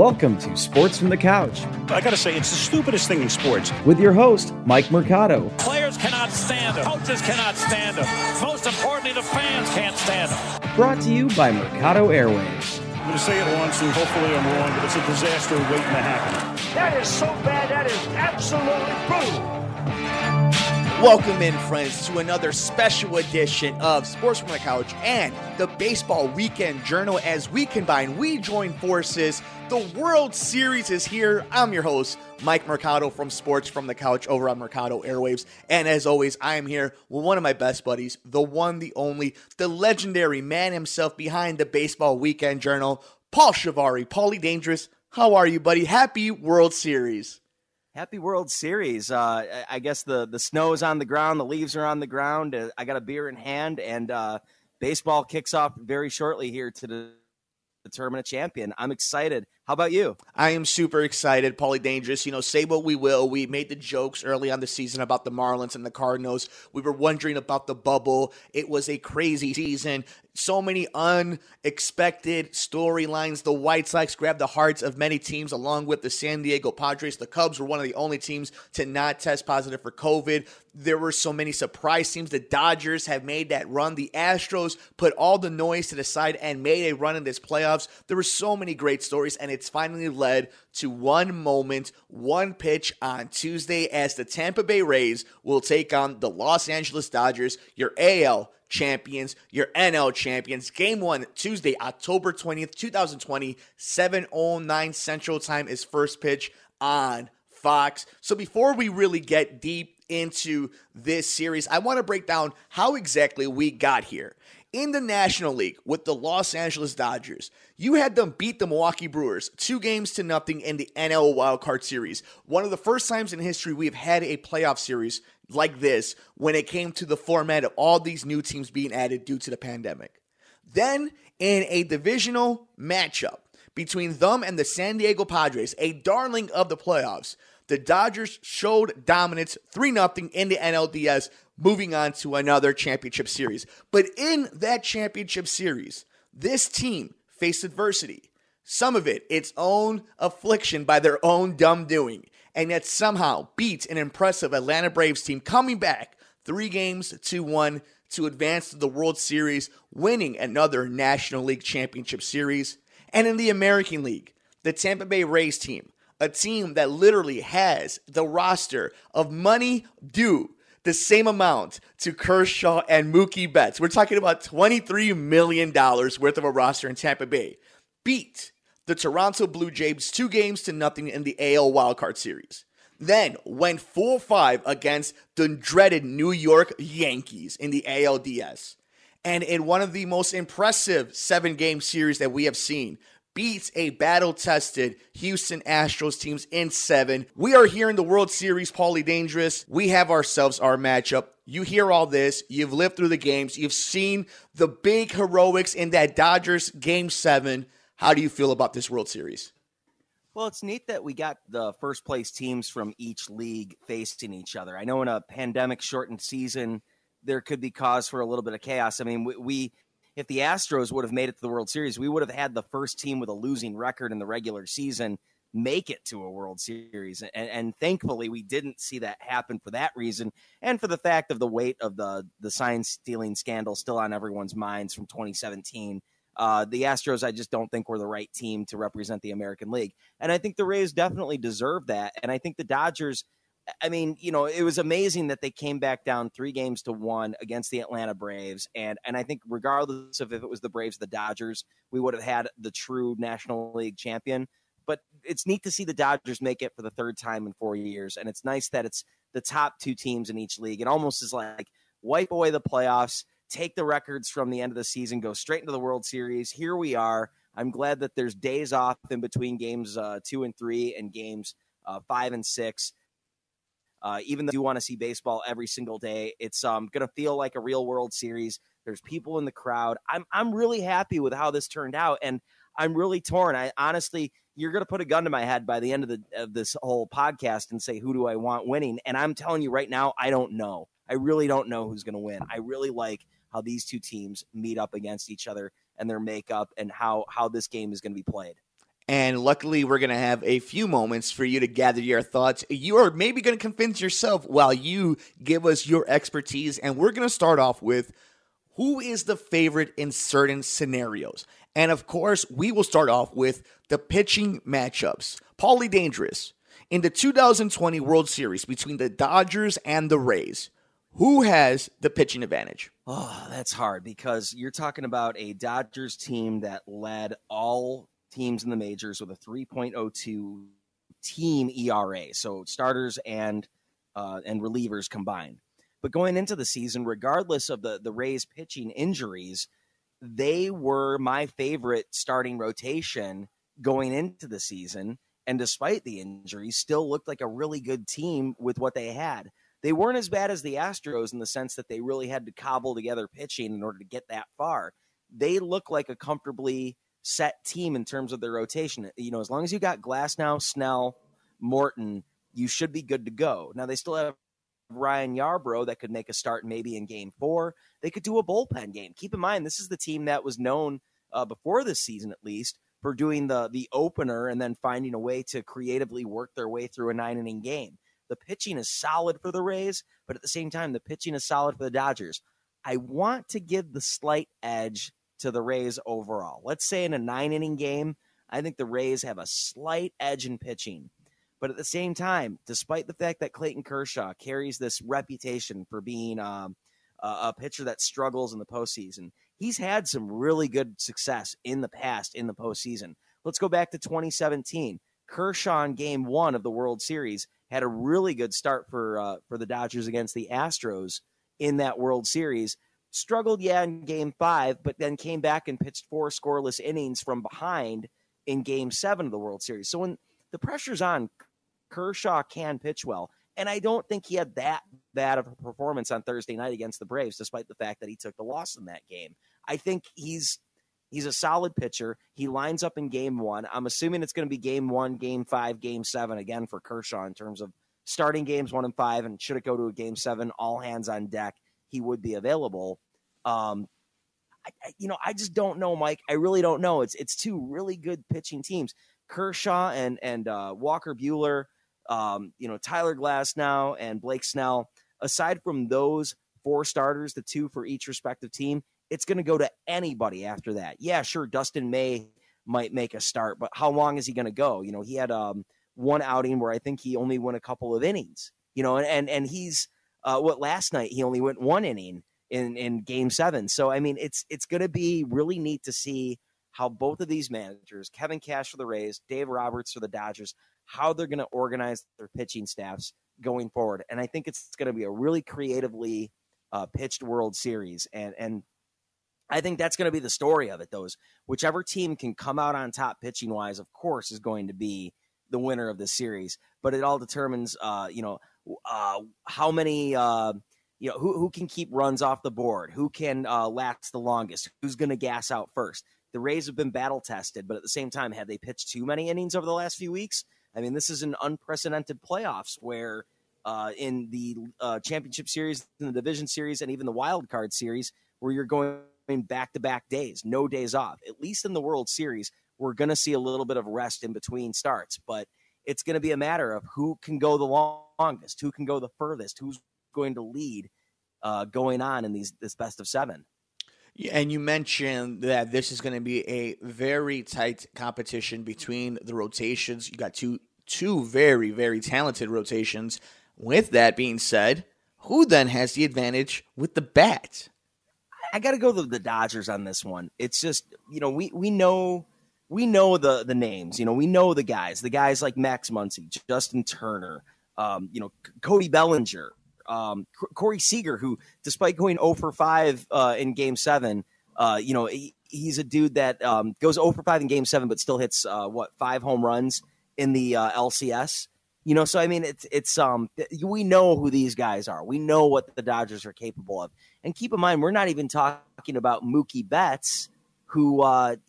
Welcome to Sports from the Couch. I gotta say, it's the stupidest thing in sports. With your host, Mike Mercado. Players cannot stand him. Coaches cannot stand him. Most importantly, the fans can't stand him. Brought to you by Mercado Airwaves. I'm gonna say it once, and hopefully I'm wrong, but it's a disaster waiting to happen. That is so bad, that is absolutely brutal. Welcome in, friends, to another special edition of Sports from the Couch and the Baseball Weekend Journal. As we join forces. The World Series is here. I'm your host, Mike Mercado from Sports from the Couch over on Mercado Airwaves. And as always, I am here with one of my best buddies, the one, the only, the legendary man himself behind the Baseball Weekend Journal, Paul Chivari. Paulie Dangerous, how are you, buddy? Happy World Series. Happy World Series. I guess the snow is on the ground. The leaves are on the ground. I got a beer in hand, and baseball kicks off very shortly here to determine a champion. I'm excited. How about you? I am super excited. Paulie Dangerous, say what we will. We made the jokes early on the season about the Marlins and the Cardinals. We were wondering about the bubble. It was a crazy season. So many unexpected storylines. The White Sox grabbed the hearts of many teams along with the San Diego Padres. The Cubs were one of the only teams to not test positive for COVID. There were so many surprise teams. The Dodgers have made that run. The Astros put all the noise to the side and made a run in this playoffs. There were so many great stories, and it's finally led to one moment, one pitch on Tuesday as the Tampa Bay Rays will take on the Los Angeles Dodgers, your AL champions, your NL champions. Game 1, Tuesday, October 20th, 2020, 7:09 Central Time is first pitch on Fox. So before we really get deep into this series, I want to break down how exactly we got here. In the National League with the Los Angeles Dodgers, you had them beat the Milwaukee Brewers 2-0 in the NL Wildcard Series. One of the first times in history we have had a playoff series like this when it came to the format of all these new teams being added due to the pandemic. Then, in a divisional matchup between them and the San Diego Padres, a darling of the playoffs, the Dodgers showed dominance 3-0 in the NLDS, moving on to another championship series. But in that championship series, this team faced adversity. Some of it, its own affliction by their own dumb doing. And yet somehow beat an impressive Atlanta Braves team coming back 3-1 to advance to the World Series, winning another National League Championship Series. And in the American League, the Tampa Bay Rays team, a team that literally has the roster of money due the same amount to Kershaw and Mookie Betts. We're talking about $23 million worth of a roster in Tampa Bay. Beat the Toronto Blue Jays 2-0 in the AL Wildcard Series. Then went 4-5 against the dreaded New York Yankees in the ALDS. And in one of the most impressive 7-game series that we have seen, beats a battle-tested Houston Astros teams in 7. We are here in the World Series, Paulie Dangerous. We have ourselves our matchup. You hear all this. You've lived through the games. You've seen the big heroics in that Dodgers Game 7. How do you feel about this World Series? Well, it's neat that we got the first-place teams from each league facing each other. I know in a pandemic-shortened season, there could be cause for a little bit of chaos. I mean, if the Astros would have made it to the World Series, we would have had the first team with a losing record in the regular season make it to a World Series. And thankfully, we didn't see that happen for that reason and for the fact of the weight of the sign-stealing scandal still on everyone's minds from 2017. The Astros, I just don't think were the right team to represent the American League. And I think the Rays definitely deserve that. And I think the Dodgers, it was amazing that they came back down 3-1 against the Atlanta Braves. And I think regardless of if it was the Braves or the Dodgers, we would have had the true National League champion. But it's neat to see the Dodgers make it for the third time in 4 years. And it's nice that it's the top two teams in each league. It almost is like wipe away the playoffs, take the records from the end of the season, go straight into the World Series. Here we are. I'm glad that there's days off in between games 2 and 3 and games 5 and 6. Even though you want to see baseball every single day, it's going to feel like a real World Series. There's people in the crowd. I'm really happy with how this turned out, and I'm really torn. I honestly, you're going to put a gun to my head by the end of this whole podcast and say, who do I want winning? And I'm telling you right now, I don't know. I really don't know who's going to win. I really like how these two teams meet up against each other and their makeup and how this game is going to be played. And luckily, we're going to have a few moments for you to gather your thoughts. You are maybe going to convince yourself while you give us your expertise. And we're going to start off with who is the favorite in certain scenarios. And of course, we will start off with the pitching matchups. Paulie Dangerous, in the 2020 World Series between the Dodgers and the Rays, who has the pitching advantage? Oh, that's hard because you're talking about a Dodgers team that led all teams in the majors with a 3.02 team ERA, so starters and relievers combined. But going into the season, regardless of the Rays pitching injuries, they were my favorite starting rotation going into the season. And despite the injuries, still looked like a really good team with what they had. They weren't as bad as the Astros in the sense that they really had to cobble together pitching in order to get that far. They look like a comfortably set team in terms of their rotation. You know, as long as you got Glasnow, Snell, Morton, you should be good to go. Now, they still have Ryan Yarbrough that could make a start maybe in game 4. They could do a bullpen game. Keep in mind, this is the team that was known before this season, at least, for doing the opener and then finding a way to creatively work their way through a 9-inning game. The pitching is solid for the Rays, but at the same time, the pitching is solid for the Dodgers. I want to give the slight edge to the Rays overall. Let's say in a 9-inning game, I think the Rays have a slight edge in pitching. But at the same time, despite the fact that Clayton Kershaw carries this reputation for being a pitcher that struggles in the postseason, he's had some really good success in the past in the postseason. Let's go back to 2017. Kershaw in game 1 of the World Series had a really good start for the Dodgers against the Astros in that World Series. Struggled, in game 5, but then came back and pitched 4 scoreless innings from behind in game 7 of the World Series. So when the pressure's on, Kershaw can pitch well. And I don't think he had that bad of a performance on Thursday night against the Braves, despite the fact that he took the loss in that game. I think he's a solid pitcher. He lines up in game 1. I'm assuming it's going to be game 1, game 5, game 7 again for Kershaw in terms of starting games 1 and 5. And should it go to a game 7, all hands on deck, he would be available. I just don't know, Mike. I really don't know. It's two really good pitching teams. Kershaw and Walker Buehler, Tyler Glasnow and Blake Snell. Aside from those 4 starters, the 2 for each respective team, it's going to go to anybody after that. Yeah, sure, Dustin May might make a start, but how long is he going to go? You know, he had one outing where I think he only went a couple of innings. You know, and he's last night he only went 1 inning in game 7. So I mean, it's going to be really neat to see how both of these managers, Kevin Cash for the Rays, Dave Roberts for the Dodgers, how they're going to organize their pitching staffs going forward. And I think it's going to be a really creatively pitched World Series. And I think that's going to be the story of it. Whichever team can come out on top pitching wise, of course, is going to be the winner of the series. But it all determines, how many, who can keep runs off the board, who can last the longest, who's going to gas out first. The Rays have been battle tested, but at the same time, have they pitched too many innings over the last few weeks? I mean, this is an unprecedented playoffs where in the championship series, in the division series, and even the wild card series, where you're going back-to-back days, no days off. At least in the World Series, we're going to see a little bit of rest in between starts, but it's going to be a matter of who can go the longest, who can go the furthest, who's going to lead going on in this best of 7. And you mentioned that this is going to be a very tight competition between the rotations. You got two very, very talented rotations. With that being said, who then has the advantage with the bat? I got to go the Dodgers on this one. It's just, we know the names. We know the guys like Max Muncy, Justin Turner, Cody Bellinger, Corey Seager, who, despite going 0 for 5 in Game 7, he's a dude that goes 0 for 5 in Game 7, but still hits 5 home runs in the LCS. So I mean, it's we know who these guys are. We know what the Dodgers are capable of, and keep in mind, we're not even talking about Mookie Betts, who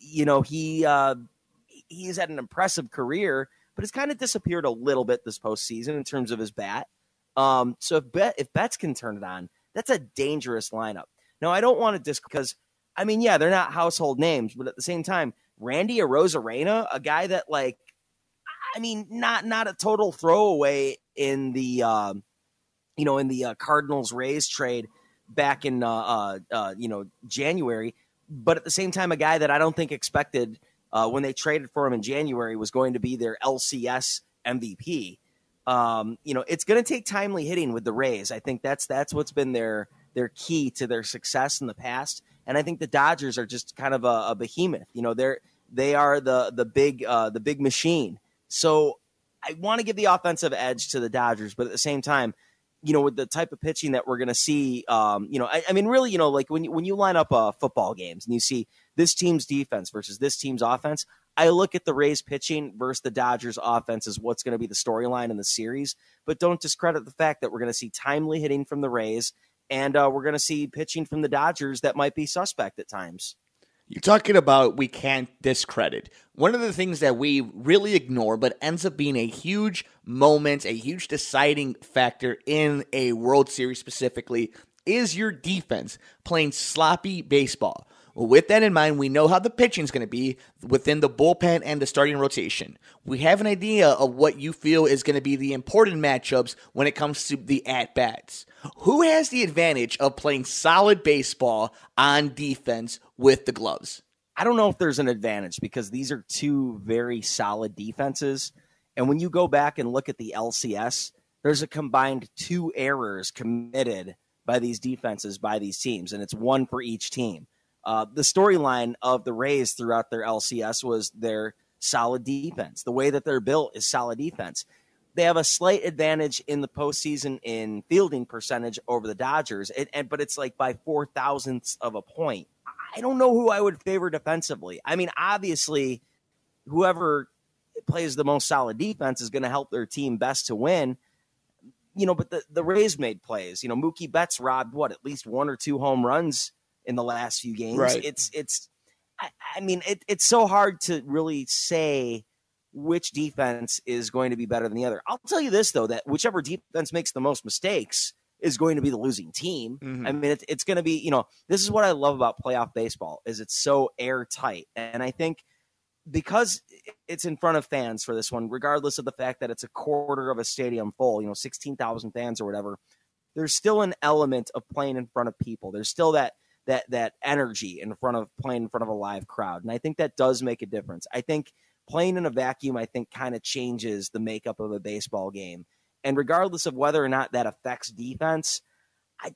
he's had an impressive career, but has kind of disappeared a little bit this postseason in terms of his bat. So if Betts can turn it on, that's a dangerous lineup. Now, I don't want to because, I mean, yeah, they're not household names, but at the same time, Randy Arozarena, a guy that not a total throwaway in the Cardinals Rays trade back in January, but at the same time, a guy that I don't think expected when they traded for him in January was going to be their LCS MVP. It's going to take timely hitting with the Rays. I think that's what's been their key to their success in the past. And I think the Dodgers are just kind of a behemoth. They are the big machine. So I want to give the offensive edge to the Dodgers, but at the same time, with the type of pitching that we're going to see, like when you line up football games and you see this team's defense versus this team's offense, I look at the Rays pitching versus the Dodgers offense as what's going to be the storyline in the series, but don't discredit the fact that we're going to see timely hitting from the Rays and we're going to see pitching from the Dodgers that might be suspect at times. You're talking about we can't discredit. One of the things that we really ignore but ends up being a huge moment, a huge deciding factor in a World Series specifically, is your defense playing sloppy baseball. Well, with that in mind, we know how the pitching is going to be within the bullpen and the starting rotation. We have an idea of what you feel is going to be the important matchups when it comes to the at-bats. Who has the advantage of playing solid baseball on defense with the gloves? I don't know if there's an advantage because these are two very solid defenses. And when you go back and look at the LCS, there's a combined 2 errors committed by these defenses, by these teams, and it's 1 for each team. The storyline of the Rays throughout their LCS was their solid defense. The way that they're built is solid defense. They have a slight advantage in the postseason in fielding percentage over the Dodgers, but it's like by 0.004 of a point. I don't know who I would favor defensively. I mean, obviously, whoever plays the most solid defense is going to help their team best to win. But the Rays made plays. Mookie Betts robbed at least 1 or 2 home runs in the last few games. Right. It's so hard to really say which defense is going to be better than the other. I'll tell you this, though, that whichever defense makes the most mistakes is going to be the losing team. Mm-hmm. It's going to be, this is what I love about playoff baseball is it's so airtight. And I think because it's in front of fans for this one, regardless of the fact that it's a quarter of a stadium full, 16,000 fans or whatever, there's still an element of playing in front of people. There's still that energy playing in front of a live crowd. And I think that does make a difference. I think playing in a vacuum, kind of changes the makeup of a baseball game. And regardless of whether or not that affects defense,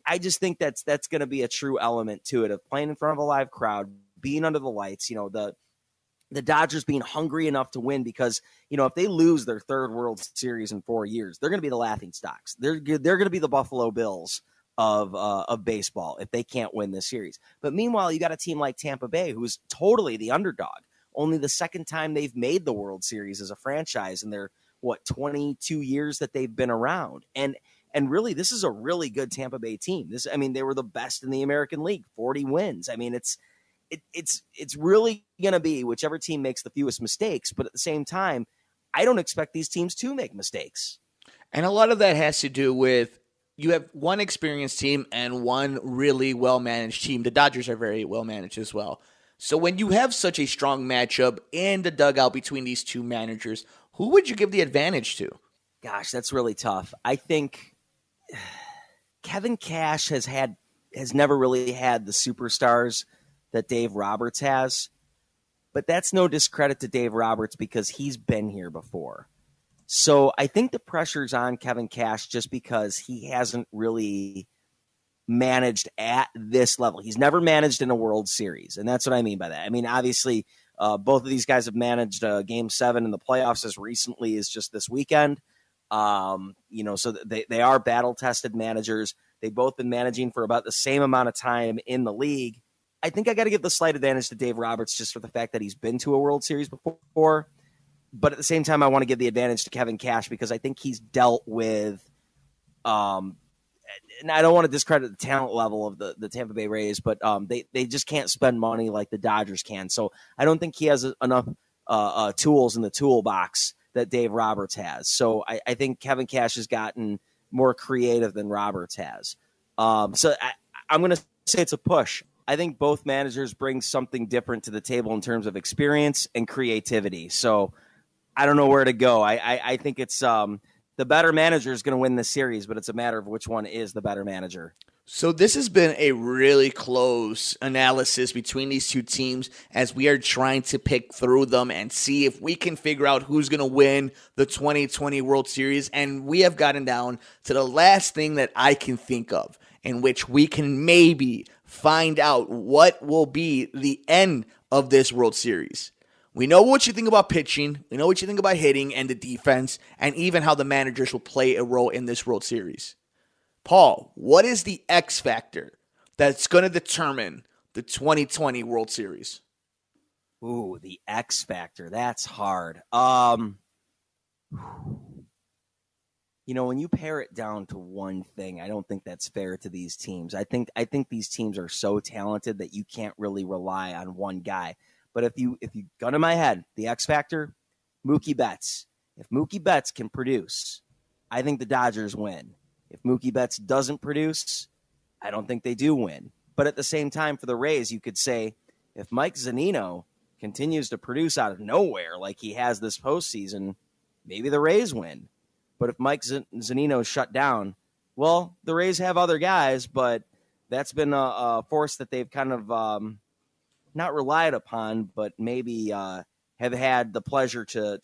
I just think that's going to be a true element to it of playing in front of a live crowd, being under the lights, the Dodgers being hungry enough to win because, if they lose their 3rd World Series in 4 years, they're going to be the laughingstocks. They're going to be the Buffalo Bills of baseball if they can't win this series. But meanwhile, you got a team like Tampa Bay, who's totally the underdog. Only the second time they've made the World Series as a franchise in their 22 years that they've been around. And really, this is a really good Tampa Bay team. They were the best in the American League, 40 wins. It's really going to be whichever team makes the fewest mistakes. But at the same time, I don't expect these teams to make mistakes. And a lot of that has to do with you have one experienced team and one really well-managed team. The Dodgers are very well-managed as well. So when you have such a strong matchup in the dugout between these two managers, who would you give the advantage to? Gosh, that's really tough. I think Kevin Cash has never really had the superstars that Dave Roberts has, but that's no discredit to Dave Roberts because he's been here before. So I think the pressure's on Kevin Cash just because he hasn't really managed at this level. He's never managed in a World Series, and that's what I mean by that. Obviously, both of these guys have managed Game 7 in the playoffs as recently as just this weekend. So they are battle-tested managers. They've both been managing for about the same amount of time in the league. I think I got to give the slight advantage to Dave Roberts just for the fact that he's been to a World Series before. But at the same time, I want to give the advantage to Kevin Cash because I think he's dealt with and I don't want to discredit the talent level of the Tampa Bay Rays, but they just can't spend money like the Dodgers can. So I don't think he has enough tools in the toolbox that Dave Roberts has. So I think Kevin Cash has gotten more creative than Roberts has. So I'm going to say it's a push. I think both managers bring something different to the table in terms of experience and creativity. So I don't know where to go. I think it's the better manager is going to win this series, but it's a matter of which one is the better manager. So this has been a really close analysis between these two teams as we are trying to pick through them and see if we can figure out who's going to win the 2020 World Series. And we have gotten down to the last thing that I can think of in which we can maybe find out what will be the end of this World Series. We know what you think about pitching, we know what you think about hitting and the defense, and even how the managers will play a role in this World Series. Paul, what is the X factor that's going to determine the 2020 World Series? Ooh, the X factor. That's hard. When you pare it down to one thing, I don't think that's fair to these teams. I think these teams are so talented that you can't really rely on one guy. But if you gun to my head, the X factor, Mookie Betts. If Mookie Betts can produce, I think the Dodgers win. If Mookie Betts doesn't produce, I don't think they do win. But at the same time, for the Rays, you could say if Mike Zunino continues to produce out of nowhere like he has this postseason, maybe the Rays win. But if Mike Zunino is shut down, well, the Rays have other guys, but that's been a force that they've kind of not relied upon, but maybe have had the pleasure to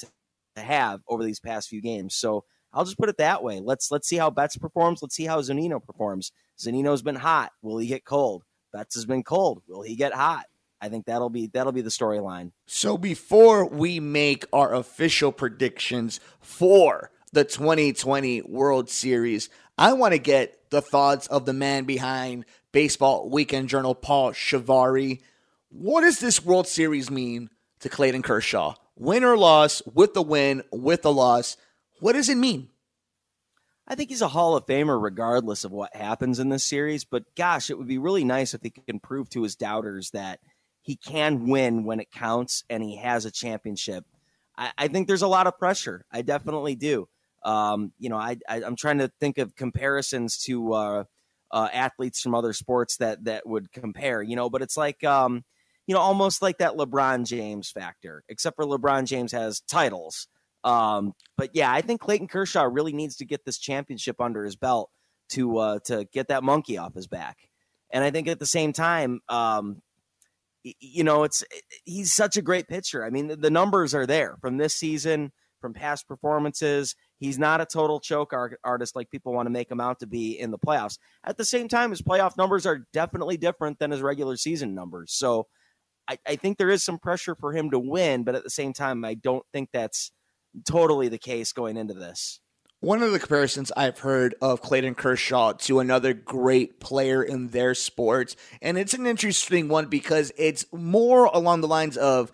have over these past few games. So I'll just put it that way. Let's see how Betts performs. Let's see how Zunino performs. Zunino's been hot. Will he get cold? Betts has been cold. Will he get hot? I think that'll be the storyline. So before we make our official predictions for the 2020 World Series, I want to get the thoughts of the man behind Baseball Weekend Journal, Paul Chivari. What does this World Series mean to Clayton Kershaw? Win or loss, with the win, with the loss. What does it mean? I think he's a Hall of Famer regardless of what happens in this series. But gosh, it would be really nice if he can prove to his doubters that he can win when it counts and he has a championship. I think there's a lot of pressure. I definitely do. I'm trying to think of comparisons to athletes from other sports that would compare, but it's like, almost like that LeBron James factor, except for LeBron James has titles. But yeah, I think Clayton Kershaw really needs to get this championship under his belt to get that monkey off his back. And I think at the same time, he's such a great pitcher. I mean, the numbers are there from this season, from past performances. He's not a total choke artist like people want to make him out to be in the playoffs. At the same time, his playoff numbers are definitely different than his regular season numbers. So I think there is some pressure for him to win, but at the same time, I don't think that's totally the case going into this. One of the comparisons I've heard of Clayton Kershaw to another great player in their sports, and it's an interesting one because it's more along the lines of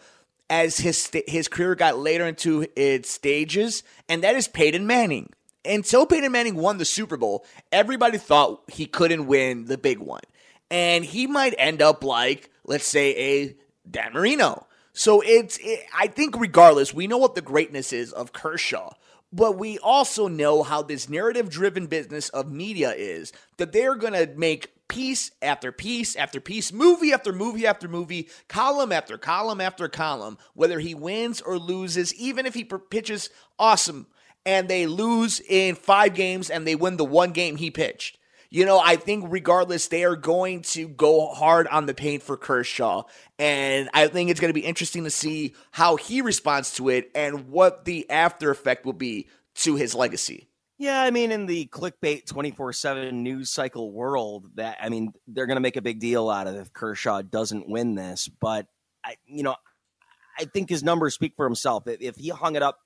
as his career got later into its stages, and that is Peyton Manning. Until Peyton Manning won the Super Bowl, everybody thought he couldn't win the big one. And he might end up like, let's say, a Dan Marino. So I think regardless, we know what the greatness is of Kershaw. But we also know how this narrative-driven business of media is, that they're going to make piece after piece after piece, movie after movie after movie, column after column after column, whether he wins or loses, even if he pitches awesome, and they lose in 5 games and they win the 1 game he pitched. I think regardless, they are going to go hard on the paint for Kershaw. And I think it's going to be interesting to see how he responds to it and what the after effect will be to his legacy. Yeah, I mean, in the clickbait 24/7 news cycle world, they're going to make a big deal out of it if Kershaw doesn't win this. But, I think his numbers speak for himself. If he hung it up,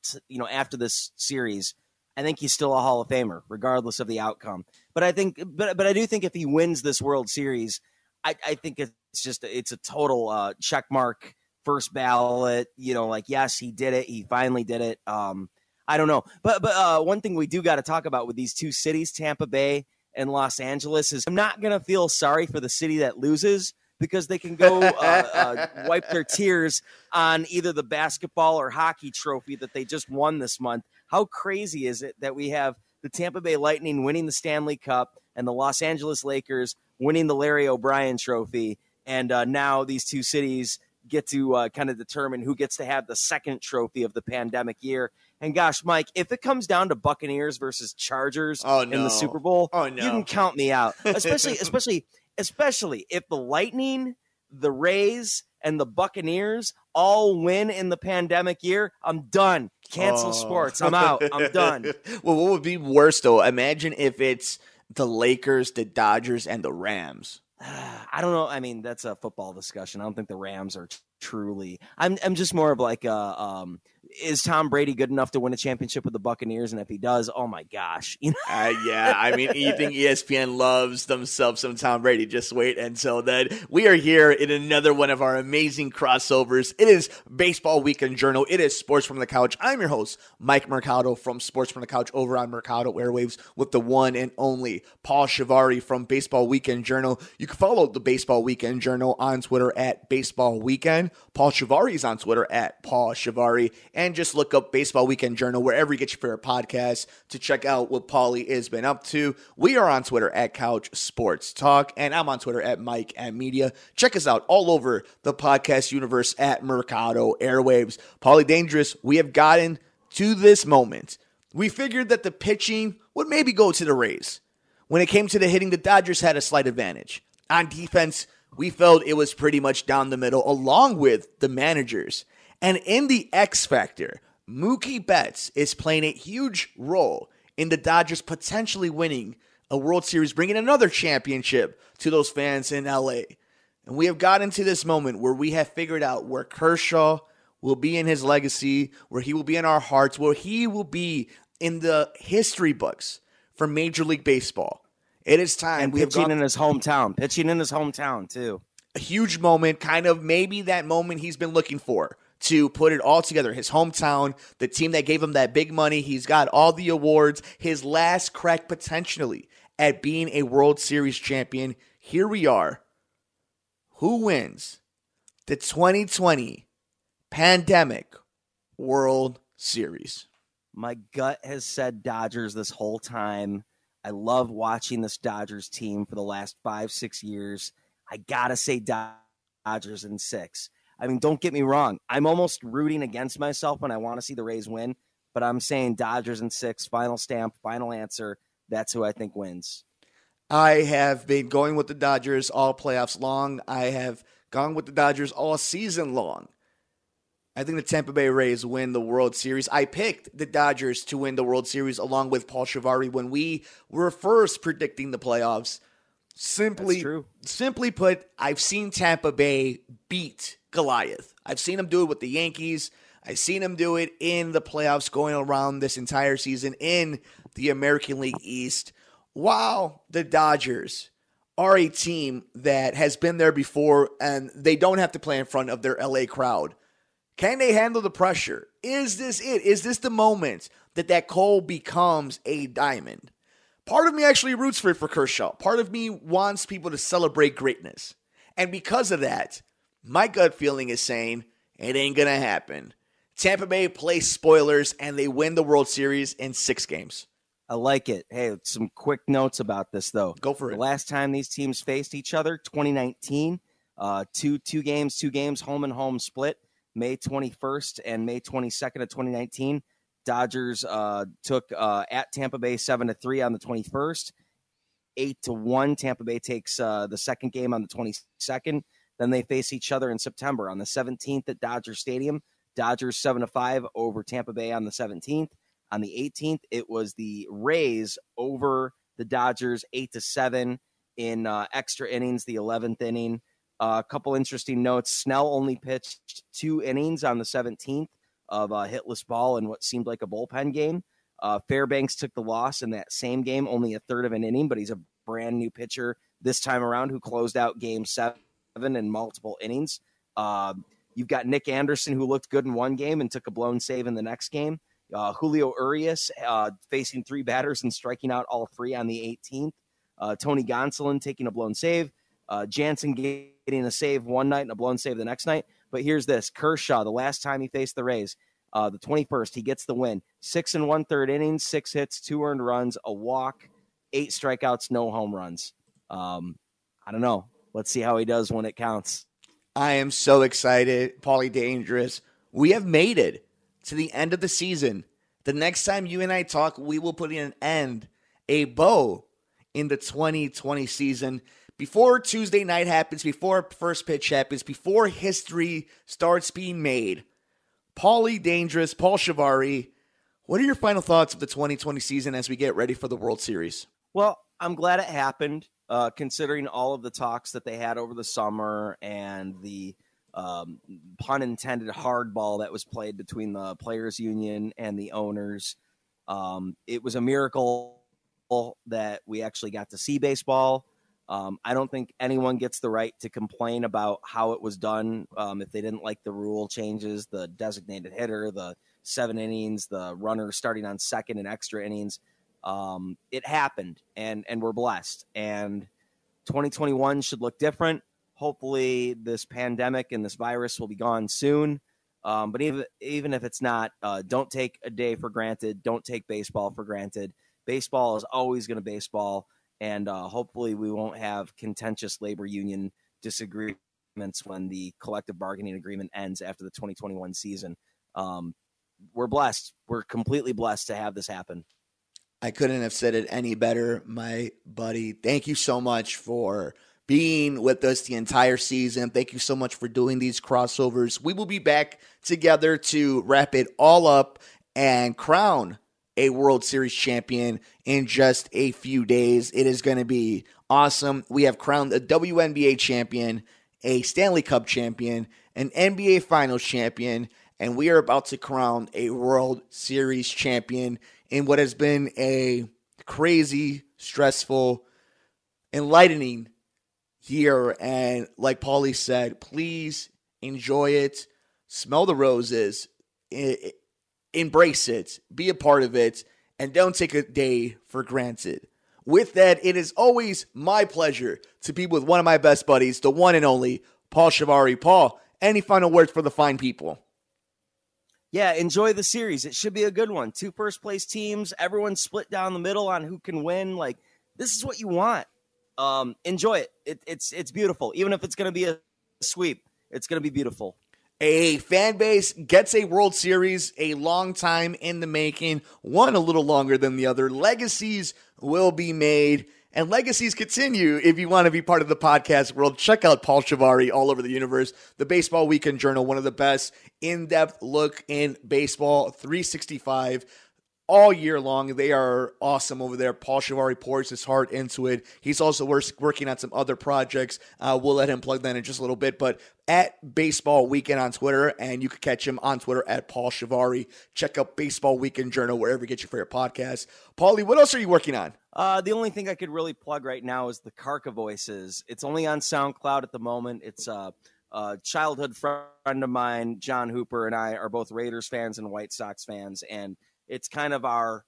after this series, I think he's still a Hall of Famer, regardless of the outcome. But I do think if he wins this World Series, I think it's a total check mark, first ballot. Yes, he did it. He finally did it. I don't know, but one thing we do got to talk about with these two cities, Tampa Bay and Los Angeles, is I'm not gonna feel sorry for the city that loses because they can go wipe their tears on either the basketball or hockey trophy that they just won this month. How crazy is it that we have the Tampa Bay Lightning winning the Stanley Cup and the Los Angeles Lakers winning the Larry O'Brien Trophy And now these two cities get to kind of determine who gets to have the second trophy of the pandemic year. And gosh, Mike, if it comes down to Buccaneers versus Chargers in the Super Bowl, you can count me out. Especially if the Lightning, the Rays, and the Buccaneers all win in the pandemic year, I'm done. Cancel sports. I'm out. I'm done. Well, what would be worse, though? Imagine if it's the Lakers, the Dodgers, and the Rams. I don't know. I mean, that's a football discussion. I don't think the Rams are truly. I'm just more of like is Tom Brady good enough to win a championship with the Buccaneers? And if he does, oh my gosh. Yeah, I mean, you think ESPN loves themselves some Tom Brady. Just wait until then. We are here in another one of our amazing crossovers. It is Baseball Weekend Journal. It is Sports from the Couch. I'm your host, Mike Mercado from Sports from the Couch over on Mercado Airwaves with the one and only Paul Chivari from Baseball Weekend Journal. You can follow the Baseball Weekend Journal on Twitter at Baseball Weekend. Paul Chivari is on Twitter at Paul Chivari. And just look up Baseball Weekend Journal wherever you get your favorite podcasts to check out what Paulie has been up to. We are on Twitter at Couch Sports Talk, and I'm on Twitter at Mike at Media. Check us out all over the podcast universe at Mercado Airwaves. Paulie Dangerous, we have gotten to this moment. We figured that the pitching would maybe go to the Rays. When it came to the hitting, the Dodgers had a slight advantage. On defense, we felt it was pretty much down the middle, along with the managers. And in the X Factor, Mookie Betts is playing a huge role in the Dodgers potentially winning a World Series, bringing another championship to those fans in LA. And we have gotten to this moment where we have figured out where Kershaw will be in his legacy, where he will be in our hearts, where he will be in the history books for Major League Baseball. It is time. And pitching in his hometown, too. A huge moment, kind of maybe that moment he's been looking for. To put it all together, his hometown, the team that gave him that big money, he's got all the awards, his last crack potentially at being a World Series champion. Here we are. Who wins the 2020 Pandemic World Series? My gut has said Dodgers this whole time. I love watching this Dodgers team for the last 5-6 years. I got to say Dodgers in 6. I mean, don't get me wrong. I'm almost rooting against myself when I want to see the Rays win, but I'm saying Dodgers in 6, final stamp, final answer. That's who I think wins. I have been going with the Dodgers all playoffs long. I have gone with the Dodgers all season long. I think the Tampa Bay Rays win the World Series. I picked the Dodgers to win the World Series along with Paul Chivari when we were first predicting the playoffs. Simply put, I've seen Tampa Bay beat Goliath. I've seen him do it with the Yankees. I've seen him do it in the playoffs going around this entire season in the American League East. While the Dodgers are a team that has been there before and they don't have to play in front of their LA crowd, can they handle the pressure? Is this it? Is this the moment that coal becomes a diamond? Part of me actually roots for Kershaw. Part of me wants people to celebrate greatness. And because of that, my gut feeling is saying it ain't going to happen. Tampa Bay plays spoilers, and they win the World Series in 6 games. I like it. Hey, some quick notes about this, though. Go for it. The last time these teams faced each other, 2019, two games, home and home split, May 21st and May 22nd of 2019. Dodgers took at Tampa Bay 7-3 on the 21st, 8-1. Tampa Bay takes the second game on the 22nd. Then they face each other in September on the 17th at Dodger Stadium. Dodgers 7-5 over Tampa Bay on the 17th. On the 18th, it was the Rays over the Dodgers 8-7 in extra innings, the 11th inning. A couple interesting notes. Snell only pitched 2 innings on the 17th of a hitless ball in what seemed like a bullpen game. Fairbanks took the loss in that same game, only a third of an inning, but he's a brand new pitcher this time around who closed out Game 7 in multiple innings. You've got Nick Anderson, who looked good in one game and took a blown save in the next game. Julio Urias facing 3 batters and striking out all 3 on the 18th. Tony Gonsolin taking a blown save. Jansen getting a save one night and a blown save the next night. But here's this. Kershaw, the last time he faced the Rays, the 21st, he gets the win. 6 1/3 innings, 6 hits, 2 earned runs, a walk, 8 strikeouts, no home runs. I don't know. let's see how he does when it counts. I am so excited, Paulie Dangerous. We have made it to the end of the season. The next time you and I talk, we will put an end, a bow in the 2020 season. Before Tuesday night happens, before first pitch happens, before history starts being made, Paulie Dangerous, Paul Chivari, what are your final thoughts of the 2020 season as we get ready for the World Series? Well, I'm glad it happened, considering all of the talks that they had over the summer and the pun intended hardball that was played between the players union and the owners. It was a miracle that we actually got to see baseball. I don't think anyone gets the right to complain about how it was done. If they didn't like the rule changes, the designated hitter, the 7 innings, the runner starting on second and extra innings, it happened, and we're blessed. And 2021 should look different. Hopefully this pandemic and this virus will be gone soon. But even if it's not, don't take a day for granted. Don't take baseball for granted. Baseball is always going to baseball. And hopefully we won't have contentious labor union disagreements when the collective bargaining agreement ends after the 2021 season. We're blessed. We're completely blessed to have this happen. I couldn't have said it any better, my buddy. Thank you so much for being with us the entire season. Thank you so much for doing these crossovers. We will be back together to wrap it all up and crown a World Series champion in just a few days. It is going to be awesome. We have crowned a WNBA champion, a Stanley Cup champion, an NBA Finals champion, and we are about to crown a World Series champion in what has been a crazy, stressful, enlightening year. And like Paulie said, please enjoy it, smell the roses, embrace it, be a part of it, and don't take a day for granted. With that, it is always my pleasure to be with one of my best buddies, the one and only Paul Chivari. Paul, any final words for the fine people? Yeah, enjoy the series. It should be a good one. 2 first-place teams, everyone split down the middle on who can win. Like, this is what you want. Enjoy it. It's beautiful. Even if it's going to be a sweep, it's going to be beautiful. A fan base gets a World Series, a long time in the making, one a little longer than the other. Legacies will be made, and legacies continue. If you want to be part of the podcast world, check out Paul Chivari all over the universe. The Baseball Weekend Journal, one of the best in-depth look in baseball, 365 all year long. They are awesome over there. Paul Chivari pours his heart into it. He's also working on some other projects. We'll let him plug that in just a little bit. But at Baseball Weekend on Twitter, and you can catch him on Twitter at Paul Chivari. Check out Baseball Weekend Journal wherever you get your favorite podcast. Paulie, what else are you working on? The only thing I could really plug right now is the Karka Voices. It's only on SoundCloud at the moment. It's a childhood friend of mine, John Hooper, and I are both Raiders fans and White Sox fans, and it's kind of our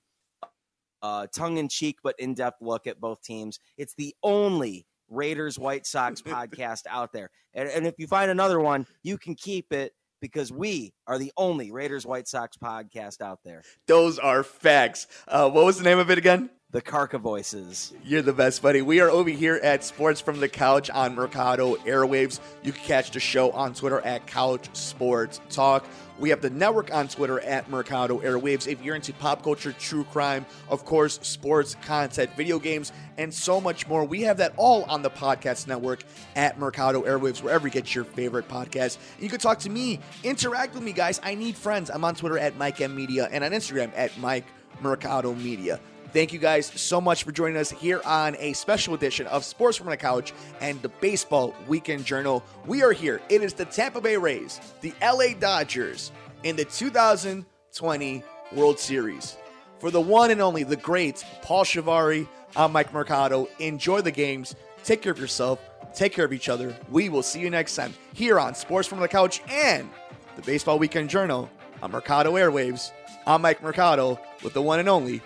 tongue-in-cheek but in-depth look at both teams. It's the only Raiders-White Sox podcast out there. And if you find another one, you can keep it because we are the only Raiders-White Sox podcast out there. Those are facts. What was the name of it again? The Karka Voices. You're the best, buddy. We are over here at Sports from the Couch on Mercado Airwaves. You can catch the show on Twitter at Couch Sports Talk. We have the network on Twitter at Mercado Airwaves. If you're into pop culture, true crime, of course, sports, content, video games, and so much more, we have that all on the podcast network at Mercado Airwaves, wherever you get your favorite podcast. You can talk to me, interact with me, guys. I need friends. I'm on Twitter at Mike M Media and on Instagram at Mike Mercado Media. Thank you guys so much for joining us here on a special edition of Sports from the Couch and the Baseball Weekend Journal. We are here. It is the Tampa Bay Rays, the LA Dodgers, in the 2020 World Series. For the one and only, the great Paul Chivari, I'm Mike Mercado. Enjoy the games. Take care of yourself. Take care of each other. We will see you next time here on Sports from the Couch and the Baseball Weekend Journal on Mercado Airwaves. I'm Mike Mercado with the one and only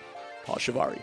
Paul Chivari.